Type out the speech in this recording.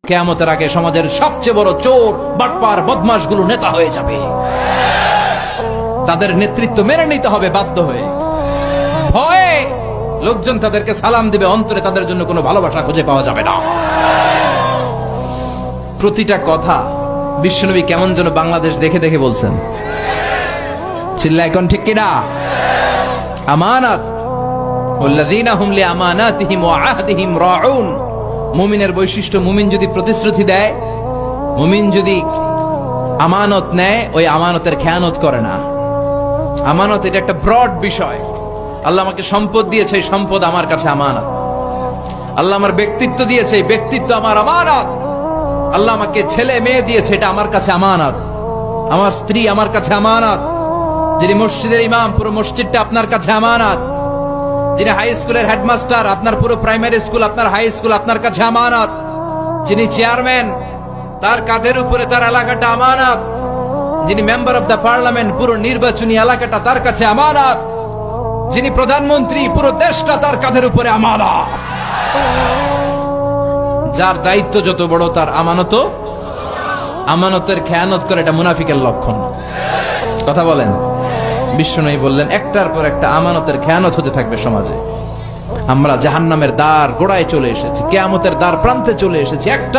কিয়ামতের আগে সমাজের সবচেয়ে বড় চোর বাটপার বদমাশগুলো নেতা হয়ে যাবে। তাদের নেতৃত্ব মেনে নিতে হবে বাধ্য হয়ে। ভয়ে লোকজন তাদেরকে সালাম দিবে, অন্তরে তাদের জন্য কোনো ভালোবাসা খুঁজে পাওয়া যাবে না। প্রতিটা কথা বিশ্বনবী কেমন যেন বাংলাদেশ দেখে দেখে বলছেন। চিল্লা এখন ঠিক কিনা? আমানাত ওয়াল্লাযীনা হুম লিআমানাতিহিম ওয়া আহদিহিম রাউন। মুমিনের বৈশিষ্ট্য, মুমিন যদি প্রতিশ্রুতি দেয়, মুমিন যদি আমানত নেয়, ওই আমানতের খেয়ানত করে না। আমানত এটা একটা ব্রড বিষয়। আল্লাহ আমাকে সম্পদ দিয়েছে, এই সম্পদ আমার কাছে আমানত। আল্লাহ আমার ব্যক্তিত্ব দিয়েছে, এই ব্যক্তিত্ব আমার আমানত। আল্লাহ আমাকে ছেলে মেয়ে দিয়েছে, এটা আমার কাছে আমানত। আমার স্ত্রী আমার কাছে আমানত। যিনি মসজিদের ইমাম, পুরো মসজিদটা আপনার কাছে আমানত। যিনি হাই স্কুলের হেডমাস্টার, আপনার পুরো প্রাইমারি স্কুল, আপনার হাই স্কুল আপনার কাছে আমানত। যিনি চেয়ারম্যান, তার কাঁধের উপরে তার এলাকাটা আমানত। যিনি মেম্বার অফ দ্য পার্লামেন্ট, পুরো নির্বাচনী এলাকাটা তার কাছে আমানত। যিনি প্রধানমন্ত্রী, পুরো দেশটা তার কাঁধের উপরে আমানত। যার দায়িত্ব যত বড় তার আমানত, আমানতের খেয়ানত করে, এটা মুনাফিকের লক্ষণ। কথা বলেন। বিশ্বনবী বললেন একটার পর একটা আমানতের খেয়ানত হতে থাকবে সমাজে। আমরা জাহান্নামের দ্বার গোড়ায় চলে এসেছি, কিয়ামতের দ্বার প্রান্তে চলে এসেছি। একটা